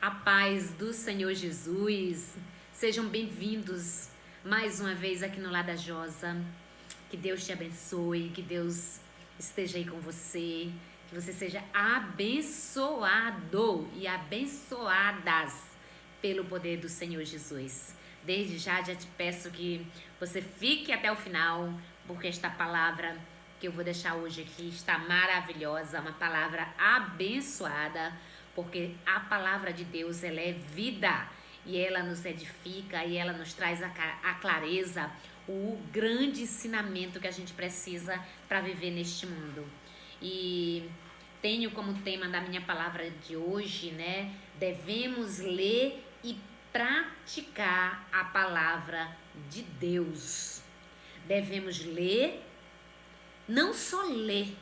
A paz do Senhor Jesus, sejam bem-vindos mais uma vez aqui no Lada Josa. Que Deus te abençoe, que Deus esteja aí com você, que você seja abençoado e abençoadas pelo poder do Senhor Jesus. Desde já te peço que você fique até o final, porque esta palavra que eu vou deixar hoje aqui está maravilhosa, uma palavra abençoada, porque a palavra de Deus, ela é vida e ela nos edifica e ela nos traz a clareza, o grande ensinamento que a gente precisa para viver neste mundo. E tenho como tema da minha palavra de hoje, né? Devemos ler e praticar a palavra de Deus. Devemos ler, não só ler,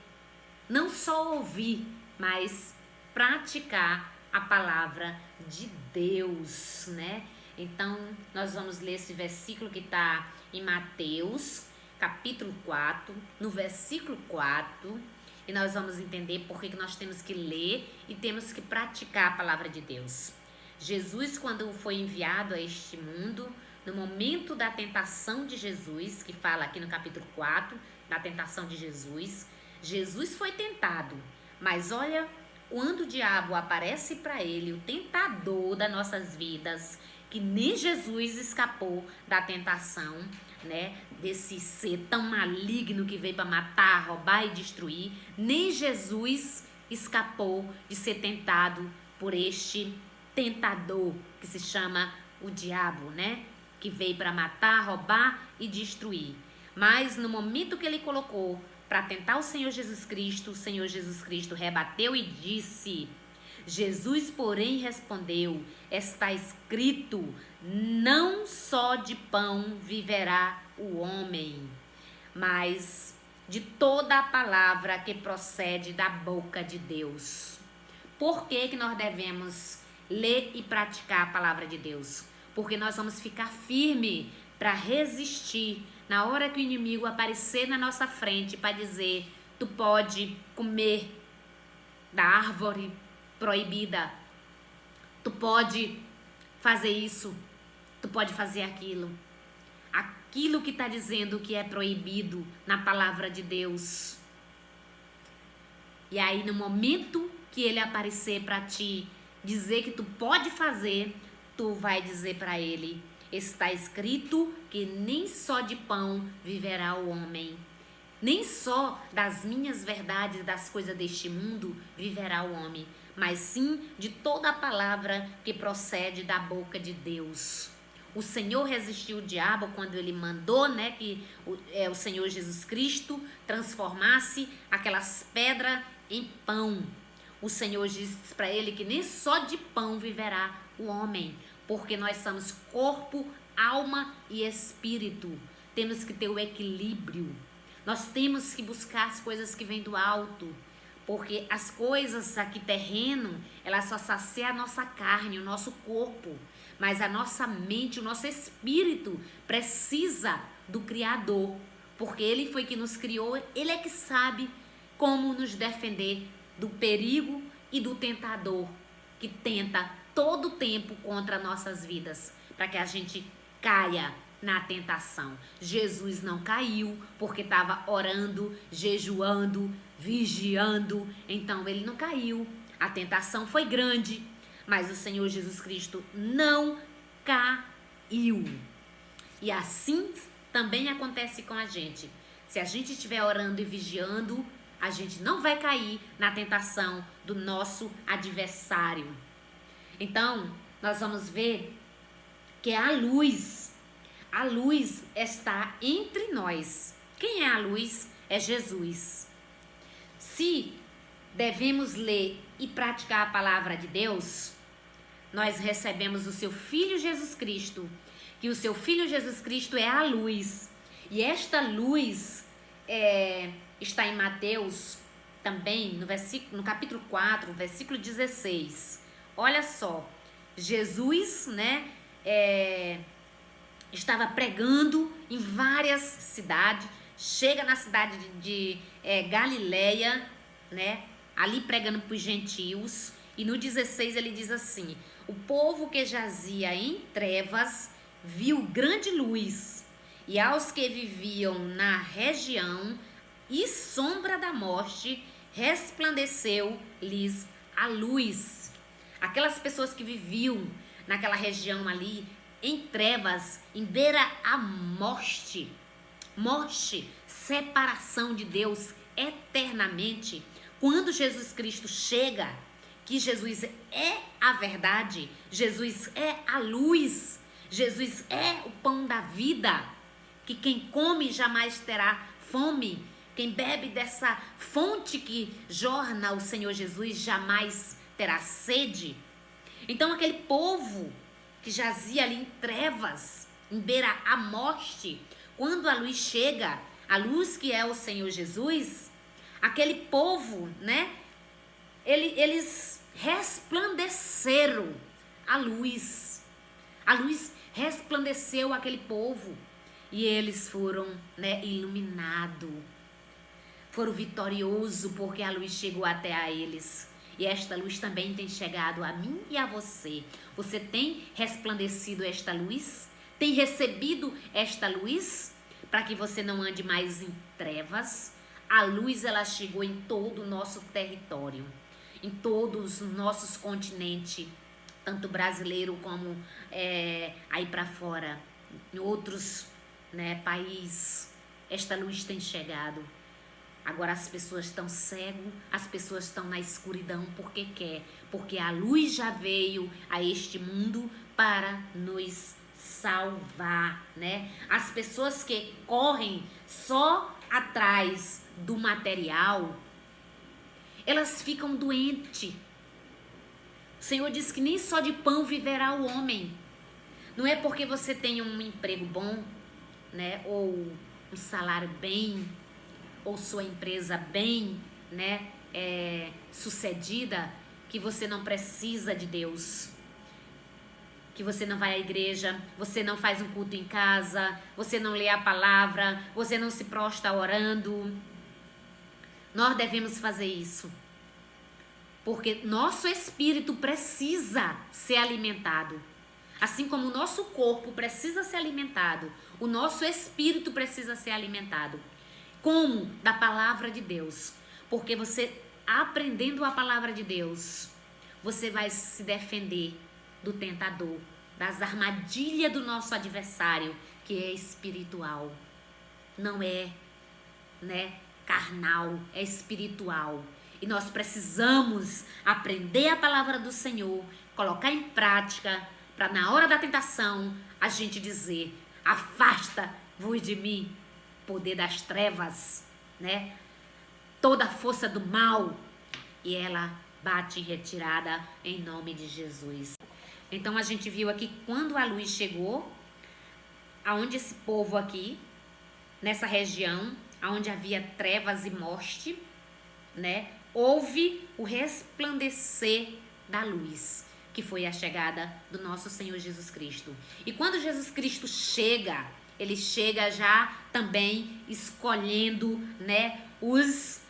não só ouvir, mas praticar a palavra de Deus, né? Então, nós vamos ler esse versículo que está em Mateus, capítulo 4, no versículo 4, e nós vamos entender por que nós temos que ler e temos que praticar a palavra de Deus. Jesus, quando foi enviado a este mundo, no momento da tentação de Jesus, que fala aqui no capítulo 4, da tentação de Jesus, Jesus foi tentado, mas olha, quando o diabo aparece para ele, o tentador das nossas vidas, que nem Jesus escapou da tentação, né? Desse ser tão maligno que veio para matar, roubar e destruir, nem Jesus escapou de ser tentado por este tentador que se chama o diabo, né? Que veio para matar, roubar e destruir. Mas no momento que ele colocou para tentar o Senhor Jesus Cristo rebateu e disse: Jesus, porém, respondeu: está escrito, não só de pão viverá o homem, mas de toda a palavra que procede da boca de Deus. Por que nós devemos ler e praticar a palavra de Deus? Porque nós vamos ficar firme para resistir na hora que o inimigo aparecer na nossa frente para dizer: tu pode comer da árvore proibida, tu pode fazer isso, tu pode fazer aquilo que está dizendo que é proibido na palavra de Deus. E aí no momento que ele aparecer para ti dizer que tu pode fazer, tu vai dizer para ele: está escrito que nem só de pão viverá o homem, nem só das minhas verdades, das coisas deste mundo viverá o homem, mas sim de toda a palavra que procede da boca de Deus. O Senhor resistiu o diabo quando ele mandou, né, que o Senhor Jesus Cristo transformasse aquelas pedras em pão. O Senhor disse para ele que nem só de pão viverá o homem, porque nós somos corpo, alma e espírito. Temos que ter o equilíbrio. Nós temos que buscar as coisas que vêm do alto, porque as coisas aqui terreno, elas só saciam a nossa carne, o nosso corpo, mas a nossa mente, o nosso espírito precisa do Criador, porque Ele foi que nos criou, Ele é que sabe como nos defender do perigo e do tentador que tenta todo o tempo contra nossas vidas, para que a gente caia na tentação. Jesus não caiu porque estava orando, jejuando, vigiando, então ele não caiu. A tentação foi grande, mas o Senhor Jesus Cristo não caiu. E assim também acontece com a gente. Se a gente estiver orando e vigiando, a gente não vai cair na tentação do nosso adversário. Então, nós vamos ver que a luz está entre nós. Quem é a luz? É Jesus. Se devemos ler e praticar a palavra de Deus, nós recebemos o seu Filho Jesus Cristo, que o seu Filho Jesus Cristo é a luz. E esta luz está em Mateus também, no capítulo 4, versículo 16. Olha só, Jesus, né, estava pregando em várias cidades, chega na cidade de Galileia, né, ali pregando para os gentios, E no 16 ele diz assim: o povo que jazia em trevas viu grande luz, e aos que viviam na região e sombra da morte, resplandeceu-lhes a luz. Aquelas pessoas que viviam naquela região ali, em trevas, em beira à morte, separação de Deus eternamente. Quando Jesus Cristo chega, que Jesus é a verdade, Jesus é a luz, Jesus é o pão da vida, que quem come jamais terá fome, quem bebe dessa fonte que jorra o Senhor Jesus jamais terá sede. Então aquele povo que jazia ali em trevas, em beira à morte, quando a luz chega, a luz que é o Senhor Jesus, aquele povo, né, eles resplandeceram a luz resplandeceu aquele povo, e eles foram, né, iluminados, foram vitoriosos, porque a luz chegou até a eles. E esta luz também tem chegado a mim e a você. Você tem resplandecido esta luz? Tem recebido esta luz? Para que você não ande mais em trevas. A luz, ela chegou em todo o nosso território, em todos os nossos continentes, tanto brasileiro como aí para fora, em outros, né, países. Esta luz tem chegado. Agora as pessoas estão cegas, as pessoas estão na escuridão porque quer, porque a luz já veio a este mundo para nos salvar, né? As pessoas que correm só atrás do material, elas ficam doentes. O Senhor diz que nem só de pão viverá o homem. Não é porque você tem um emprego bom, né, ou um salário bem, ou sua empresa bem, né, sucedida, que você não precisa de Deus, que você não vai à igreja, você não faz um culto em casa, você não lê a palavra, você não se prostra orando. Nós devemos fazer isso, porque nosso espírito precisa ser alimentado. Assim como o nosso corpo precisa ser alimentado, o nosso espírito precisa ser alimentado. Como? Da palavra de Deus. Porque você, aprendendo a palavra de Deus, você vai se defender do tentador, das armadilhas do nosso adversário, que é espiritual. Não é, né, carnal, é espiritual. E nós precisamos aprender a palavra do Senhor, colocar em prática, para na hora da tentação a gente dizer: afasta-vos de mim, poder das trevas, né? Toda a força do mal, e ela bate em retirada em nome de Jesus. Então a gente viu aqui quando a luz chegou, aonde esse povo aqui, nessa região, aonde havia trevas e morte, né? Houve o resplandecer da luz, que foi a chegada do nosso Senhor Jesus Cristo. E quando Jesus Cristo chega, ele chega já também escolhendo, né, os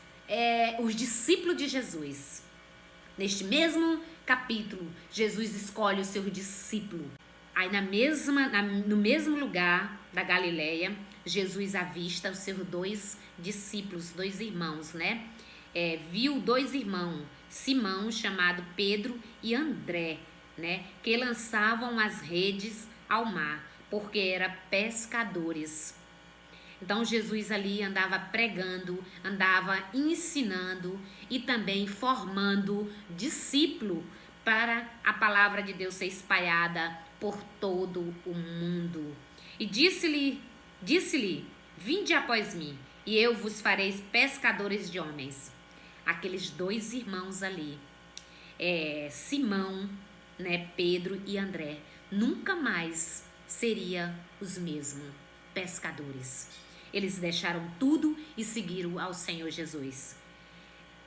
discípulos de Jesus. Neste mesmo capítulo, Jesus escolhe o seu discípulo. Aí no mesmo lugar da Galileia, Jesus avista os seus dois discípulos, dois irmãos, né? Viu dois irmãos, Simão, chamado Pedro, e André, né, que lançavam as redes ao mar, porque eram pescadores. Então Jesus ali andava pregando, andava ensinando e também formando discípulo para a palavra de Deus ser espalhada por todo o mundo. E disse-lhe, vinde após mim, e eu vos farei pescadores de homens. Aqueles dois irmãos ali, Simão, né, Pedro e André, nunca mais seriam os mesmos pescadores. Eles deixaram tudo e seguiram ao Senhor Jesus.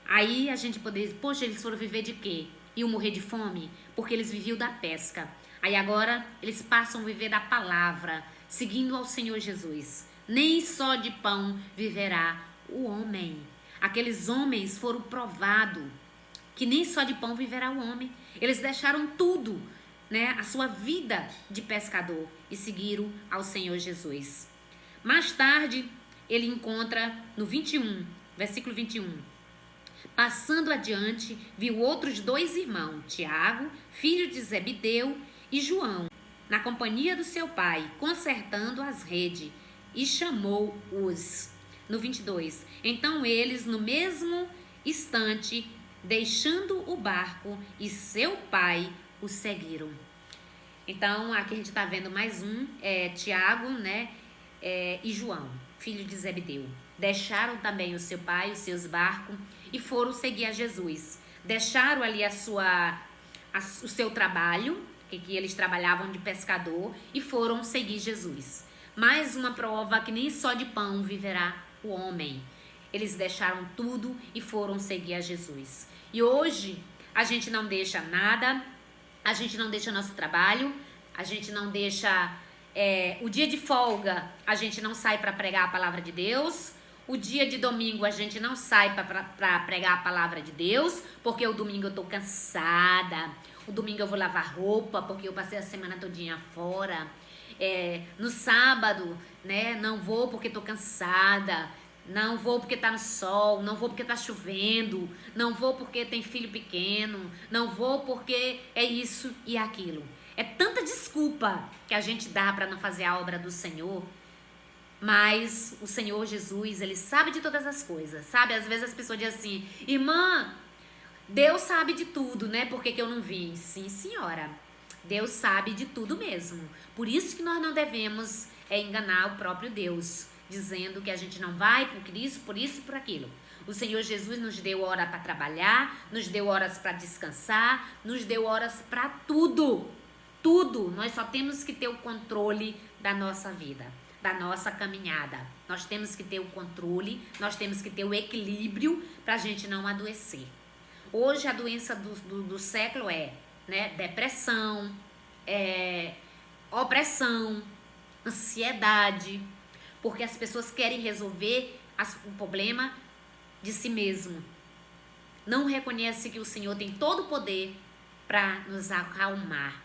Aí a gente poderia dizer: poxa, eles foram viver de quê? Iam morrer de fome? Porque eles viviam da pesca. Aí agora eles passam a viver da palavra, seguindo ao Senhor Jesus. Nem só de pão viverá o homem. Aqueles homens foram provados que nem só de pão viverá o homem. Eles deixaram tudo, né, a sua vida de pescador e seguiram ao Senhor Jesus. Mais tarde, ele encontra no 21, versículo 21. Passando adiante, viu outros 2 irmãos, Tiago, filho de Zebedeu, e João, na companhia do seu pai, consertando as redes, e chamou-os. No 22. Então eles, no mesmo instante, deixando o barco e seu pai, o seguiram. Então, aqui a gente está vendo mais um, Tiago, né, e João, filho de Zebedeu. Deixaram também o seu pai, os seus barcos, e foram seguir a Jesus. Deixaram ali o seu trabalho, que eles trabalhavam de pescador, e foram seguir Jesus. Mais uma prova que nem só de pão viverá o homem. Eles deixaram tudo e foram seguir a Jesus. E hoje a gente não deixa nada, a gente não deixa nosso trabalho, a gente não deixa o dia de folga, a gente não sai para pregar a palavra de Deus. O dia de domingo a gente não sai para pregar a palavra de Deus, porque o domingo eu tô cansada. O domingo eu vou lavar roupa, porque eu passei a semana todinha fora. No sábado, né, não vou porque tô cansada. Não vou porque tá no sol, não vou porque tá chovendo, não vou porque tem filho pequeno, não vou porque é isso e aquilo. É tanta desculpa que a gente dá para não fazer a obra do Senhor, mas o Senhor Jesus, ele sabe de todas as coisas, sabe? Às vezes as pessoas dizem assim, irmã, Deus sabe de tudo, né? Por que que eu não vim? Sim, senhora, Deus sabe de tudo mesmo. Por isso que nós não devemos enganar o próprio Deus, dizendo que a gente não vai por isso, por isso e por aquilo. O Senhor Jesus nos deu hora para trabalhar, nos deu horas para descansar, nos deu horas para tudo. Tudo. Nós só temos que ter o controle da nossa vida, da nossa caminhada. Nós temos que ter o controle, nós temos que ter o equilíbrio para a gente não adoecer. Hoje a doença do século né, depressão, opressão, ansiedade, porque as pessoas querem resolver o problema de si mesmo. Não reconhece que o Senhor tem todo o poder para nos acalmar,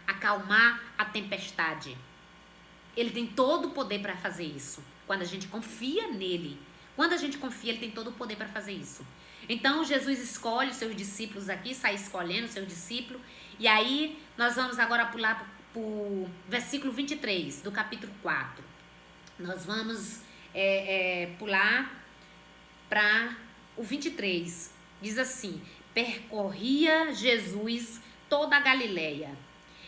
acalmar a tempestade. Ele tem todo o poder para fazer isso. Quando a gente confia nele, ele tem todo o poder para fazer isso. Então Jesus escolhe os seus discípulos aqui, sai escolhendo os seus discípulos, e aí nós vamos agora pular para o versículo 23 do capítulo 4. Nós vamos pular para o 23. Diz assim: percorria Jesus toda a Galileia,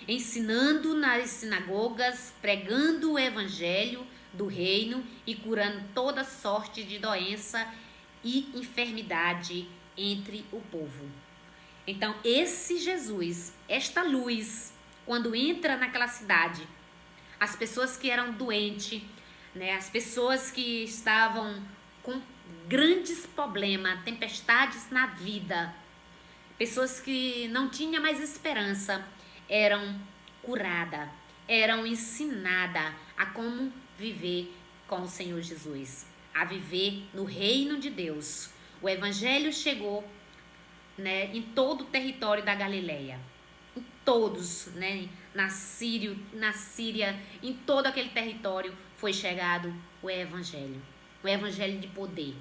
ensinando nas sinagogas, pregando o evangelho do reino e curando toda sorte de doença e enfermidade entre o povo. Então esse Jesus, esta luz, quando entra naquela cidade, as pessoas que eram doentes, né, as pessoas que estavam com grandes problemas, tempestades na vida, pessoas que não tinham mais esperança, eram curadas, eram ensinadas a como viver com o Senhor Jesus, a viver no reino de Deus. O evangelho chegou, né, em todo o território da Galileia, em todos, né, na Síria, em todo aquele território foi chegado o evangelho de poder.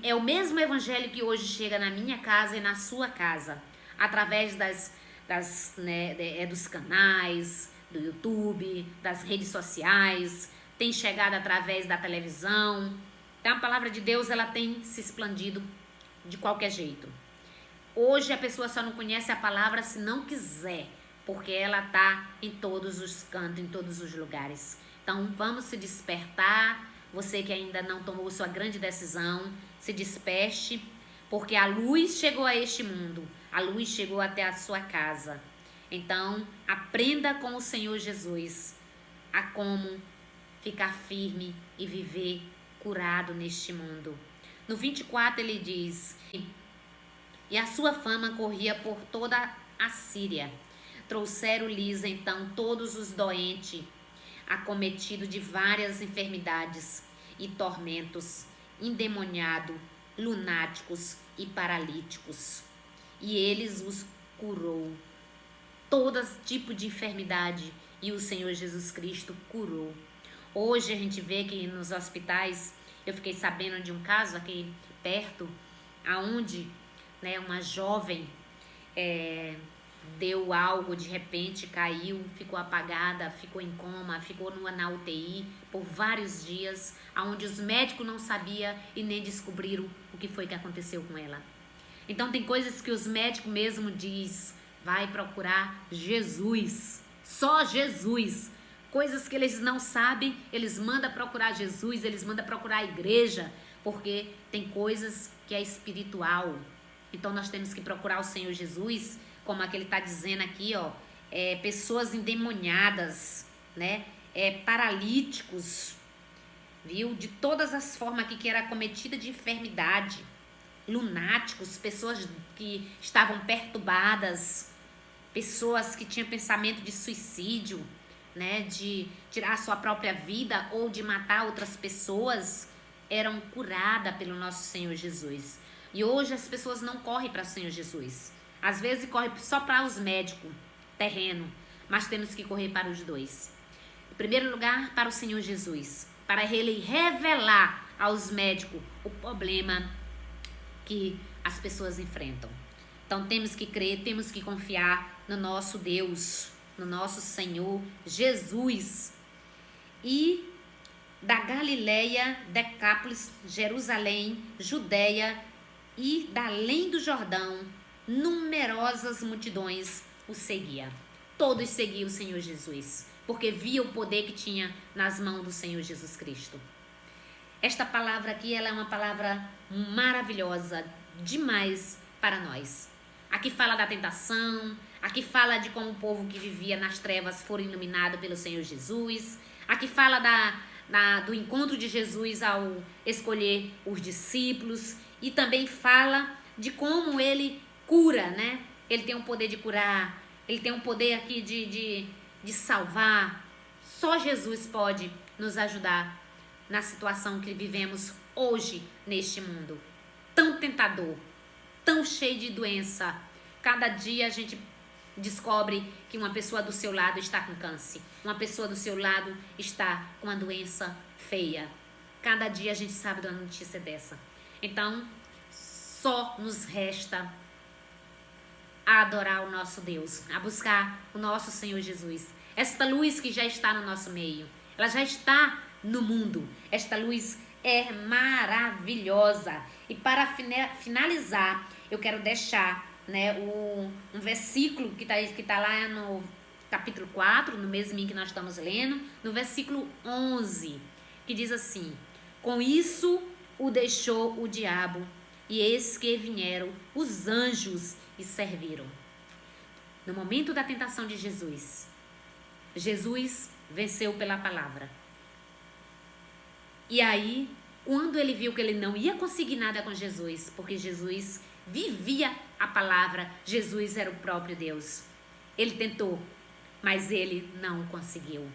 É o mesmo evangelho que hoje chega na minha casa e na sua casa, através dos canais, do YouTube, das redes sociais, tem chegado através da televisão. Então a palavra de Deus, ela tem se expandido de qualquer jeito. Hoje a pessoa só não conhece a palavra se não quiser, porque ela está em todos os cantos, em todos os lugares. Então vamos se despertar. Você que ainda não tomou sua grande decisão, se desperte, porque a luz chegou a este mundo, a luz chegou até a sua casa. Então aprenda com o Senhor Jesus a como ficar firme e viver curado neste mundo. No 24 ele diz: e a sua fama corria por toda a Síria. Trouxeram-lhes então todos os doentes, acometidos de várias enfermidades e tormentos, endemoniados, lunáticos e paralíticos, e eles os curou. Todo tipo de enfermidade, e o Senhor Jesus Cristo curou. Hoje a gente vê que nos hospitais, eu fiquei sabendo de um caso aqui perto, aonde, né, uma jovem deu algo, de repente caiu, ficou apagada, ficou em coma, ficou na UTI por vários dias, aonde os médicos não sabiam e nem descobriram o que foi que aconteceu com ela. Então tem coisas que os médicos mesmo diz, vai procurar Jesus, só Jesus. Coisas que eles não sabem, eles mandam procurar Jesus, eles mandam procurar a igreja, porque tem coisas que é espiritual. Então nós temos que procurar o Senhor Jesus, como aquele está dizendo aqui, ó, pessoas endemoniadas, né, paralíticos, viu? De todas as formas aqui que era cometida de enfermidade, lunáticos, pessoas que estavam perturbadas, pessoas que tinham pensamento de suicídio, né, de tirar a sua própria vida ou de matar outras pessoas, eram curadas pelo nosso Senhor Jesus. E hoje as pessoas não correm para o Senhor Jesus. Às vezes correm só para os médicos terreno, mas temos que correr para os dois. Em primeiro lugar, para o Senhor Jesus, para Ele revelar aos médicos o problema que as pessoas enfrentam. Então temos que crer, temos que confiar no nosso Deus, no nosso Senhor Jesus. E da Galileia, Decápolis, Jerusalém, Judeia e da além do Jordão, numerosas multidões o seguiam. Todos seguiam o Senhor Jesus, porque via o poder que tinha nas mãos do Senhor Jesus Cristo. Esta palavra aqui, ela é uma palavra maravilhosa demais para nós. Aqui fala da tentação, aqui fala de como o povo que vivia nas trevas foram iluminados pelo Senhor Jesus. Aqui fala do encontro de Jesus ao escolher os discípulos. E também fala de como ele cura, né? Ele tem um poder de curar, ele tem um poder aqui de salvar. Só Jesus pode nos ajudar na situação que vivemos hoje neste mundo. Tão tentador, tão cheio de doença. Cada dia a gente descobre que uma pessoa do seu lado está com câncer. Uma pessoa do seu lado está com uma doença feia. Cada dia a gente sabe de uma notícia dessa. Então, só nos resta a adorar o nosso Deus, a buscar o nosso Senhor Jesus. Esta luz que já está no nosso meio, ela já está no mundo. Esta luz é maravilhosa. E para finalizar, eu quero deixar, né, um versículo que tá lá no capítulo 4, no mesmo que nós estamos lendo, no versículo 11, que diz assim: com isso o deixou o diabo, e eis que vieram os anjos e serviram. No momento da tentação de Jesus, Jesus venceu pela palavra. E aí, quando ele viu que ele não ia conseguir nada com Jesus, porque Jesus vivia a palavra, Jesus era o próprio Deus. Ele tentou, mas ele não conseguiu.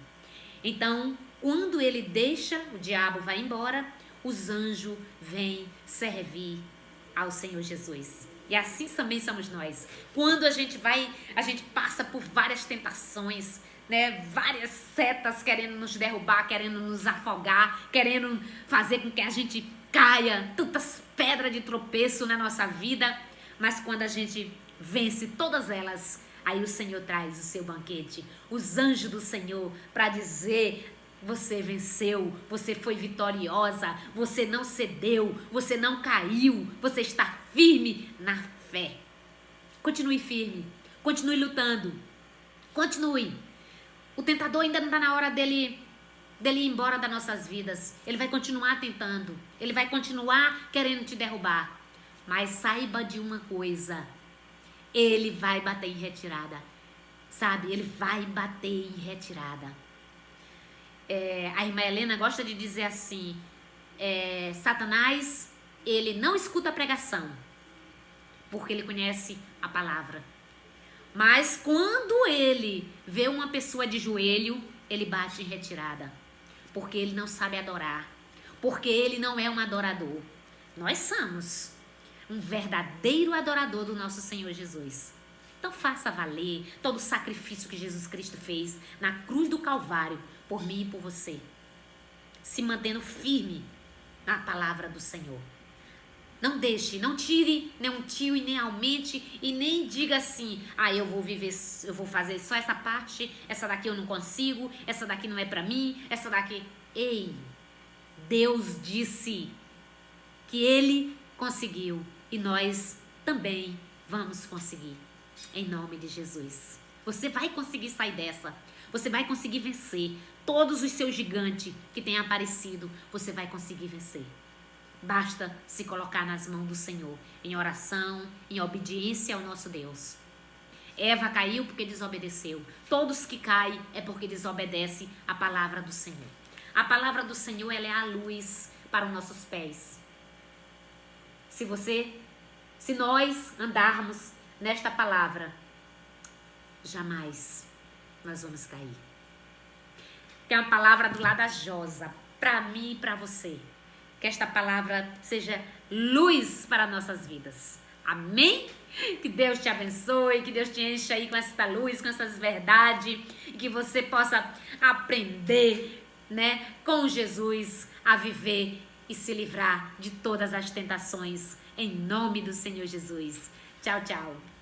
Então, quando ele deixa, o diabo vai embora, os anjos vêm servir ao Senhor Jesus. E assim também somos nós. Quando a gente passa por várias tentações, né, várias setas querendo nos derrubar, querendo nos afogar, querendo fazer com que a gente caia, tantas pedras de tropeço na nossa vida, mas quando a gente vence todas elas, aí o Senhor traz o seu banquete, os anjos do Senhor, para dizer: você venceu, você foi vitoriosa, você não cedeu, você não caiu, você está firme na fé. Continue firme, continue lutando, continue. O tentador ainda não está na hora dele ir embora das nossas vidas. Ele vai continuar tentando, ele vai continuar querendo te derrubar. Mas saiba de uma coisa, ele vai bater em retirada, sabe? Ele vai bater em retirada. A irmã Helena gosta de dizer assim, Satanás, ele não escuta a pregação, porque ele conhece a palavra. Mas quando ele vê uma pessoa de joelho, ele bate em retirada, porque ele não sabe adorar, porque ele não é um adorador. Nós somos. um verdadeiro adorador do nosso Senhor Jesus. Então faça valer todo o sacrifício que Jesus Cristo fez na cruz do Calvário por mim e por você, se mantendo firme na palavra do Senhor. Não deixe, não tire nem um tio e nem aumente e nem diga assim: eu vou viver, eu vou fazer só essa parte, essa daqui eu não consigo, essa daqui não é para mim, essa daqui... Ei, Deus disse que Ele conseguiu e nós também vamos conseguir. Em nome de Jesus. Você vai conseguir sair dessa. Você vai conseguir vencer todos os seus gigantes que têm aparecido. Você vai conseguir vencer. Basta se colocar nas mãos do Senhor, em oração, em obediência ao nosso Deus. Eva caiu porque desobedeceu. Todos que caem é porque desobedecem a palavra do Senhor. A palavra do Senhor, ela é a luz para os nossos pés. Se nós andarmos nesta palavra, jamais nós vamos cair. Tem uma palavra do lado da Josa, para mim e para você. Que esta palavra seja luz para nossas vidas. Amém? Que Deus te abençoe, que Deus te encha aí com esta luz, com essas verdades, e que você possa aprender, com Jesus a viver e se livrar de todas as tentações, em nome do Senhor Jesus. Tchau, tchau.